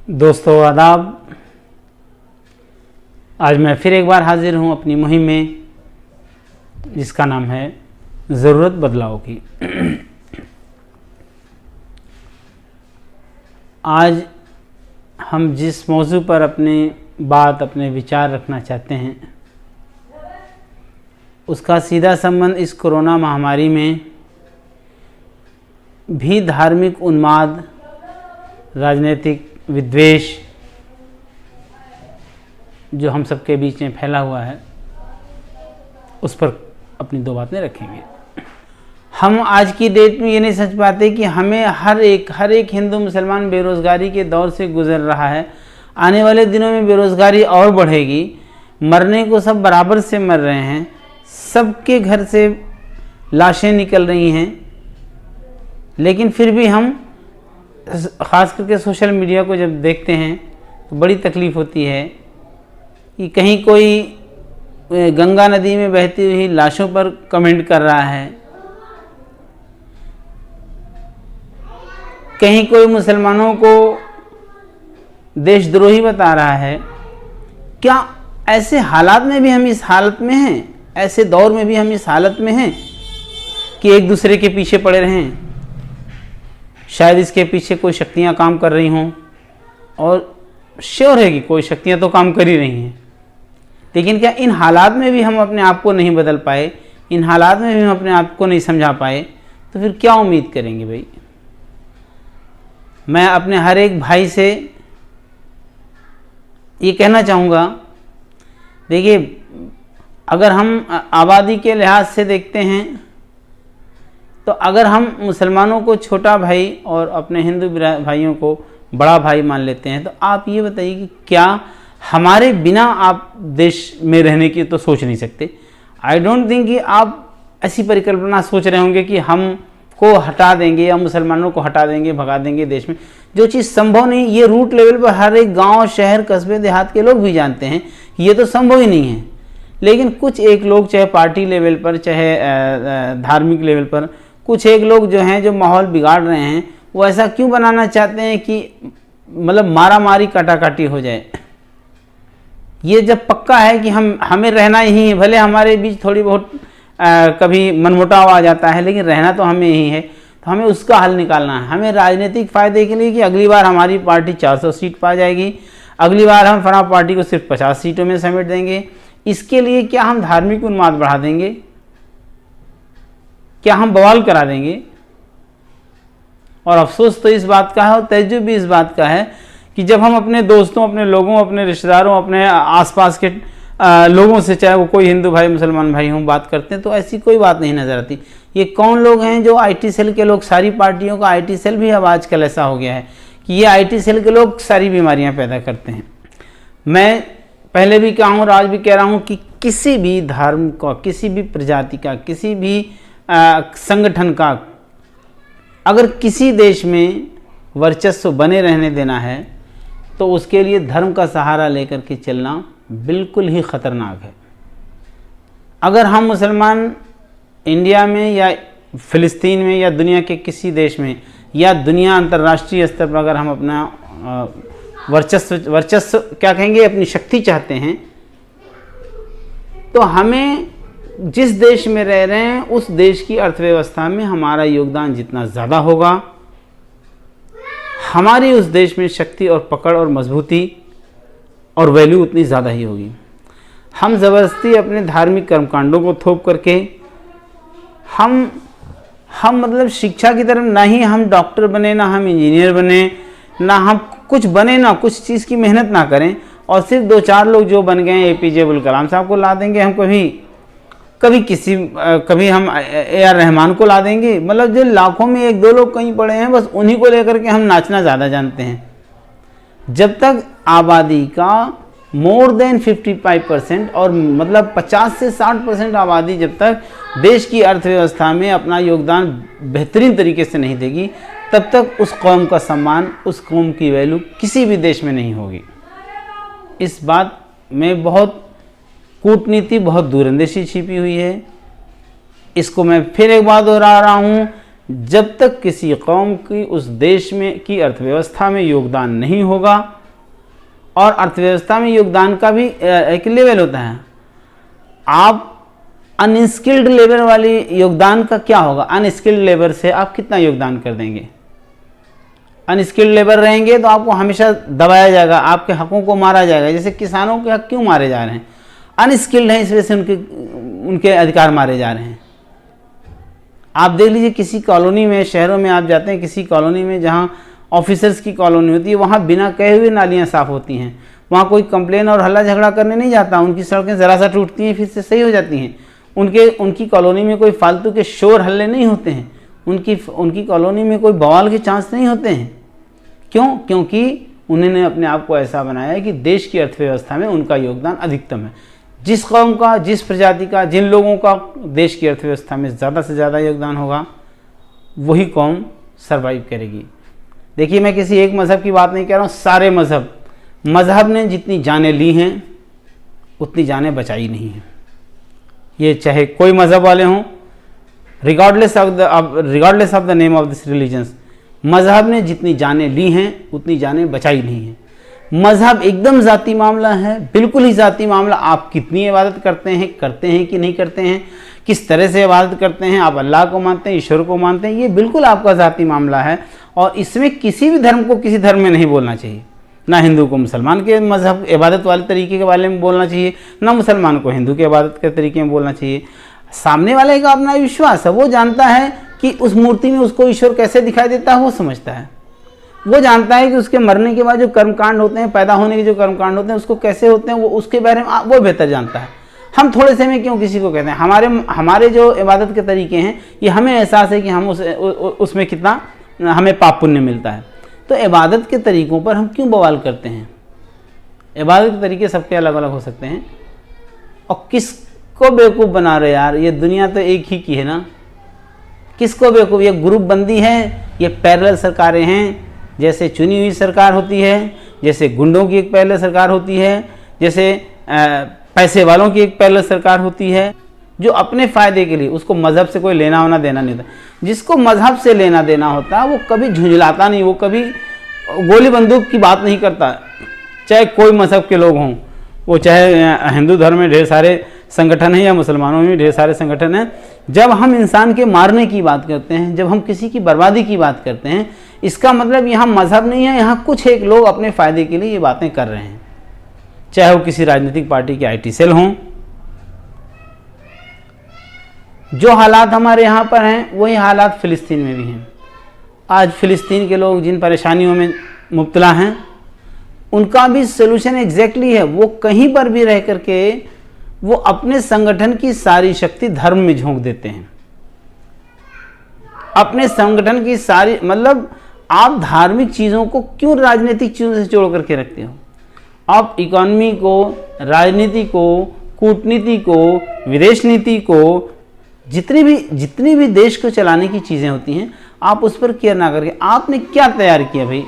दोस्तों आदाब। आज मैं फिर एक बार हाजिर हूँ अपनी मुहिम में, जिसका नाम है ज़रूरत बदलाव की। आज हम जिस मौजू पर अपने विचार रखना चाहते हैं, उसका सीधा संबंध इस कोरोना महामारी में भी धार्मिक उन्माद, राजनीतिक विद्वेष जो हम सबके बीच में फैला हुआ है, उस पर अपनी दो बातें रखेंगे। हम आज की डेट में ये नहीं समझ पाते कि हमें हर एक हिंदू मुसलमान बेरोज़गारी के दौर से गुजर रहा है। आने वाले दिनों में बेरोज़गारी और बढ़ेगी। मरने को सब बराबर से मर रहे हैं, सबके घर से लाशें निकल रही हैं, लेकिन फिर भी हम ख़ास करके सोशल मीडिया को जब देखते हैं तो बड़ी तकलीफ़ होती है कि कहीं कोई गंगा नदी में बहती हुई लाशों पर कमेंट कर रहा है, कहीं कोई मुसलमानों को देशद्रोही बता रहा है। क्या ऐसे हालात में भी हम इस हालत में हैं, ऐसे दौर में भी हम इस हालत में हैं कि एक दूसरे के पीछे पड़े रहें? शायद इसके पीछे कोई शक्तियाँ काम कर रही हों, और श्योर है कि कोई शक्तियाँ तो काम कर ही रही हैं, लेकिन क्या इन हालात में भी हम अपने आप को नहीं बदल पाए, इन हालात में भी हम अपने आप को नहीं समझा पाए, तो फिर क्या उम्मीद करेंगे भाई? मैं अपने हर एक भाई से ये कहना चाहूँगा, देखिए, अगर हम आबादी के लिहाज से देखते हैं तो अगर हम मुसलमानों को छोटा भाई और अपने हिंदू भाइयों को बड़ा भाई मान लेते हैं, तो आप ये बताइए कि क्या हमारे बिना आप देश में रहने की तो सोच नहीं सकते? आई डोंट थिंक कि आप ऐसी परिकल्पना सोच रहे होंगे कि हम को हटा देंगे या मुसलमानों को हटा देंगे, भगा देंगे देश में। जो चीज़ संभव नहीं, ये रूट लेवल पर हर एक गांव, शहर, कस्बे, देहात के लोग भी जानते हैं कि ये तो संभव ही नहीं है। लेकिन कुछ एक लोग, चाहे पार्टी लेवल पर, चाहे धार्मिक लेवल पर, कुछ एक लोग जो हैं, जो माहौल बिगाड़ रहे हैं, वो ऐसा क्यों बनाना चाहते हैं कि मतलब मारा मारी, काटाकाटी हो जाए। ये जब पक्का है कि हमें रहना यही है, भले हमारे बीच थोड़ी बहुत कभी मनमुटाव आ जाता है, लेकिन रहना तो हमें यही है, तो हमें उसका हल निकालना है। हमें राजनीतिक फ़ायदे के लिए कि अगली बार हमारी पार्टी 400 सीट पा जाएगी, अगली बार हम फला पार्टी को सिर्फ 50 सीटों में समेट देंगे, इसके लिए क्या हम धार्मिक उन्माद बढ़ा देंगे? क्या हम बवाल करा देंगे? और अफसोस तो इस बात का है, और तजुब भी इस बात का है कि जब हम अपने दोस्तों, अपने लोगों, अपने रिश्तेदारों, अपने आसपास के लोगों से, चाहे वो कोई हिंदू भाई, मुसलमान भाई हों, बात करते हैं तो ऐसी कोई बात नहीं नज़र आती। ये कौन लोग हैं? जो आईटी सेल के लोग। सारी पार्टियों का आईटी सेल भी अब आजकल ऐसा हो गया है कि ये आईटी सेल के लोग सारी बीमारियां पैदा करते हैं। मैं पहले भी कहा हूँ और आज भी कह रहा हूँ कि किसी भी धर्म का, किसी भी प्रजाति का, किसी भी संगठन का अगर किसी देश में वर्चस्व बने रहने देना है, तो उसके लिए धर्म का सहारा लेकर के चलना बिल्कुल ही ख़तरनाक है। अगर हम मुसलमान इंडिया में या फ़िलिस्तीन में या दुनिया के किसी देश में या दुनिया अंतर्राष्ट्रीय स्तर पर अगर हम अपना वर्चस्व क्या कहेंगे, अपनी शक्ति चाहते हैं, तो हमें जिस देश में रह रहे हैं उस देश की अर्थव्यवस्था में हमारा योगदान जितना ज़्यादा होगा, हमारी उस देश में शक्ति और पकड़ और मजबूती और वैल्यू उतनी ज़्यादा ही होगी। हम ज़बरदस्ती अपने धार्मिक कर्मकांडों को थोप करके हम मतलब शिक्षा की तरफ ना ही हम डॉक्टर बने, ना हम इंजीनियर बने, ना हम कुछ बने, ना कुछ चीज़ की मेहनत ना करें, और सिर्फ 2-4 लोग जो बन गए हैं, APJ अब्दुल कलाम साहब को ला देंगे हम, कभी हम AR रहमान को ला देंगे। मतलब जो लाखों में 1-2 लोग कहीं पड़े हैं, बस उन्हीं को लेकर के हम नाचना ज़्यादा जानते हैं। जब तक आबादी का मोर देन 55% और मतलब 50 से 60% आबादी जब तक देश की अर्थव्यवस्था में अपना योगदान बेहतरीन तरीके से नहीं देगी, तब तक उस कौम का सम्मान, उस कौम की वैल्यू किसी भी देश में नहीं होगी। इस बात में बहुत कूटनीति, बहुत दूरंदेशी छिपी हुई है। इसको मैं फिर एक बार दोहरा रहा हूँ, जब तक किसी कौम की उस देश में की अर्थव्यवस्था में योगदान नहीं होगा, और अर्थव्यवस्था में योगदान का भी एक लेवल होता है। आप अनस्किल्ड लेबर वाली योगदान का क्या होगा, अनस्किल्ड लेबर से आप कितना योगदान कर देंगे। अनस्किल्ड लेबर रहेंगे तो आपको हमेशा दबाया जाएगा, आपके हकों को मारा जाएगा। जैसे किसानों के हक क्यों मारे जा रहे हैं, अनस्किल्ड है इस वजह से उनके अधिकार मारे जा रहे हैं। आप देख लीजिए किसी कॉलोनी में, शहरों में आप जाते हैं, किसी कॉलोनी में जहाँ ऑफिसर्स की कॉलोनी होती है, वहाँ बिना कहे हुए नालियाँ साफ़ होती हैं। वहाँ कोई कंप्लेन और हल्ला झगड़ा करने नहीं जाता, उनकी सड़कें ज़रा सा टूटती हैं फिर से सही हो जाती हैं। उनकी कॉलोनी में कोई फालतू के शोर हल्ले नहीं होते हैं, उनकी कॉलोनी में कोई बवाल के चांस नहीं होते हैं। क्यों? क्योंकि उन्होंने अपने आप को ऐसा बनाया है कि देश की अर्थव्यवस्था में उनका योगदान अधिकतम है। जिस कौम का, जिस प्रजाति का, जिन लोगों का देश की अर्थव्यवस्था में ज़्यादा से ज़्यादा योगदान होगा, वही कौम सर्वाइव करेगी। देखिए, मैं किसी एक मज़हब की बात नहीं कह रहा हूँ, सारे मज़हब ने जितनी जानें ली हैं उतनी जानें बचाई नहीं हैं। ये चाहे कोई मज़हब वाले हों, regardless of the name of this religions, मज़हब ने जितनी जानें ली हैं उतनी जानें बचाई नहीं हैं। मज़हब एकदम ज़ाती मामला है, बिल्कुल ही ज़ाती मामला। आप कितनी इबादत करते हैं कि नहीं करते हैं, किस तरह से इबादत करते हैं, आप अल्लाह को मानते हैं, ईश्वर को मानते हैं, ये बिल्कुल आपका ज़ाती मामला है। और इसमें किसी भी धर्म को किसी धर्म में नहीं बोलना चाहिए। ना हिंदू को मुसलमान के मज़हब इबादत वाले तरीके के बारे में बोलना चाहिए, ना मुसलमान को हिंदू के इबादत के तरीके में बोलना चाहिए। सामने वाले का अपना विश्वास है, वो जानता है कि उस मूर्ति में उसको ईश्वर कैसे दिखाई देता है, वो समझता है। वो जानता है कि उसके मरने के बाद जो कर्मकांड होते हैं, पैदा होने के जो कर्मकांड होते हैं, उसको कैसे होते हैं, वो उसके बारे में वो बेहतर जानता है। हम थोड़े से में क्यों किसी को कहते हैं। हमारे जो इबादत के तरीके हैं, ये हमें एहसास है कि हम उसमें कितना हमें पाप पुण्य मिलता है। तो इबादत के तरीक़ों पर हम क्यों बवाल करते हैं। इबादत के तरीके सबके अलग अलग हो सकते हैं। और किसको बेवकूफ़ बना रहे यार, ये दुनिया तो एक ही की है ना। किसको बेवकूफ़, ये ग्रुप बंदी है, ये पैरेलल सरकारें हैं। जैसे चुनी हुई सरकार होती है, जैसे गुंडों की एक पैरेलल सरकार होती है, जैसे पैसे वालों की एक पैरेलल सरकार होती है, जो अपने फ़ायदे के लिए, उसको मज़हब से कोई लेना होना देना नहीं होता। जिसको मज़हब से लेना देना होता है वो कभी झुंझलाता नहीं, वो कभी गोली बंदूक की बात नहीं करता। चाहे कोई मज़हब के लोग हों, वो चाहे हिंदू धर्म में ढेर सारे संगठन हैं या मुसलमानों में भी ढेर सारे संगठन हैं। जब हम इंसान के मारने की बात करते हैं, जब हम किसी की बर्बादी की बात करते हैं, इसका मतलब यहाँ मज़हब नहीं है, यहाँ कुछ एक लोग अपने फ़ायदे के लिए ये बातें कर रहे हैं। चाहे वो किसी राजनीतिक पार्टी के IT सेल हों। जो हालात हमारे यहाँ पर हैं वही हालात फ़िलिस्तीन में भी हैं। आज फ़िलिस्तीन के लोग जिन परेशानियों में मुब्तला हैं, उनका भी सलूशन एग्जैक्टली है। वो कहीं पर भी रह करके वो अपने संगठन की सारी शक्ति धर्म में झोंक देते हैं। अपने संगठन की सारी, मतलब आप धार्मिक चीज़ों को क्यों राजनीतिक चीज़ों से जोड़ करके रखते हो। आप इकॉनमी को, राजनीति को, कूटनीति को, विदेश नीति को, जितनी भी देश को चलाने की चीज़ें होती हैं, आप उस पर केयर ना करके आपने क्या तैयार किया भाई।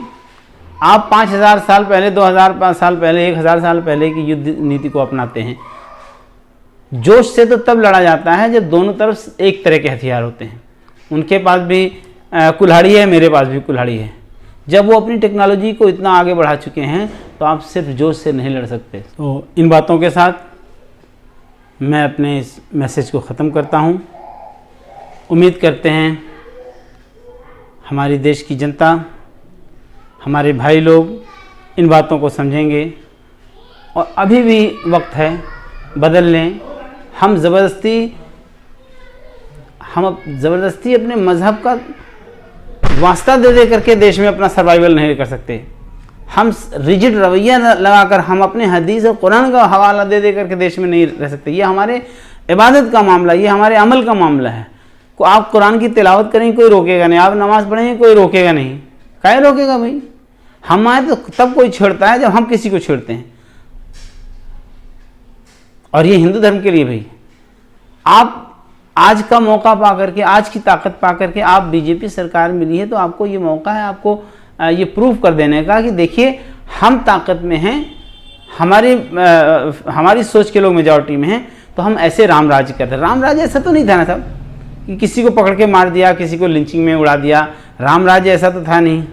आप 5000 साल पहले, 2005 साल पहले, 1000 साल पहले की युद्ध नीति को अपनाते हैं। जोश से तो तब लड़ा जाता है जब दोनों तरफ एक तरह के हथियार होते हैं। उनके पास भी कुल्हाड़ी है, मेरे पास भी कुल्हाड़ी है। जब वो अपनी टेक्नोलॉजी को इतना आगे बढ़ा चुके हैं तो आप सिर्फ जोश से नहीं लड़ सकते। तो इन बातों के साथ मैं अपने इस मैसेज को ख़त्म करता हूँ। उम्मीद करते हैं हमारी देश की जनता, हमारे भाई लोग इन बातों को समझेंगे और अभी भी वक्त है बदल लें। हम ज़बरदस्ती अपने मज़हब का वास्ता दे करके देश में अपना सर्वाइवल नहीं कर सकते। हम रिजिड रवैया लगाकर हम अपने हदीस और कुरान का हवाला दे करके देश में नहीं रह सकते। ये हमारे इबादत का मामला, ये हमारे अमल का मामला है। आप कुरान की तिलावत करेंगे कोई रोकेगा नहीं, आप नमाज़ पढ़ेंगे कोई रोकेगा नहीं। काहे रोकेगा भाई। हमारे तो तब कोई छेड़ता है जब हम किसी को छेड़ते हैं। और ये हिंदू धर्म के लिए भाई, आप आज का मौका पा करके, आज की ताकत पा करके आप बीजेपी सरकार मिली है, तो आपको ये मौका है आपको ये प्रूव कर देने का कि देखिए हम ताकत में हैं, हमारी सोच के लोग मेजॉरिटी में हैं, तो हम ऐसे राम राज्य करते। राम राज्य ऐसा तो नहीं था ना साहब कि किसी को पकड़ के मार दिया, किसी को लिंचिंग में उड़ा दिया। राम राज्य ऐसा तो था नहीं।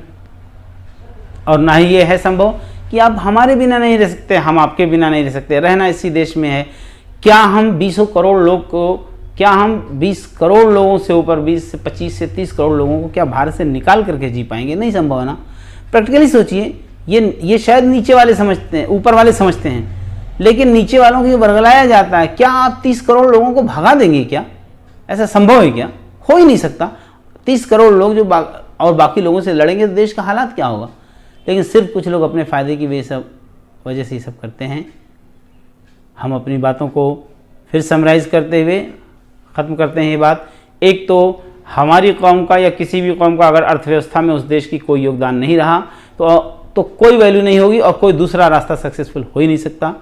और ना ही ये है संभव कि आप हमारे बिना नहीं रह सकते, हम आपके बिना नहीं रह सकते, रहना इसी देश में है। क्या हम 20 करोड़ लोग को, क्या हम 20 करोड़ लोगों से ऊपर 20 से 25 से 30 करोड़ लोगों को क्या भारत से निकाल करके जी पाएंगे? नहीं संभव है ना। प्रैक्टिकली सोचिए, ये शायद नीचे वाले समझते हैं, ऊपर वाले समझते हैं, लेकिन नीचे वालों को बरगलाया जाता है। क्या आप 30 करोड़ लोगों को भगा देंगे? क्या ऐसा संभव है? क्या हो ही नहीं सकता। 30 करोड़ लोग जो और बाकी लोगों से लड़ेंगे तो देश का हालात क्या होगा? लेकिन सिर्फ कुछ लोग अपने फ़ायदे की वजह से ये सब करते हैं। हम अपनी बातों को फिर समराइज़ करते हुए ख़त्म करते हैं ये बात। एक तो हमारी कौम का या किसी भी कौम का अगर अर्थव्यवस्था में उस देश की कोई योगदान नहीं रहा तो कोई वैल्यू नहीं होगी और कोई दूसरा रास्ता सक्सेसफुल हो ही नहीं सकता।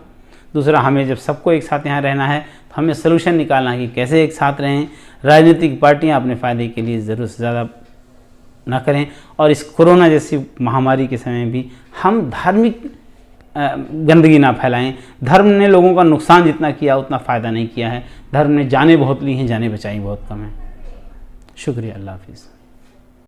दूसरा, हमें जब सबको एक साथ यहाँ रहना है तो हमें सलूशन निकालना है कि कैसे एक साथ रहें। राजनीतिक पार्टियाँ अपने फ़ायदे के लिए ज़रूरत से ज़्यादा ना करें, और इस कोरोना जैसी महामारी के समय भी हम धार्मिक गंदगी ना फैलाएं। धर्म ने लोगों का नुकसान जितना किया उतना फ़ायदा नहीं किया है। धर्म ने जानें बहुत ली हैं, जानें बचाई बहुत कम है। शुक्रिया। अल्लाह हाफिज़।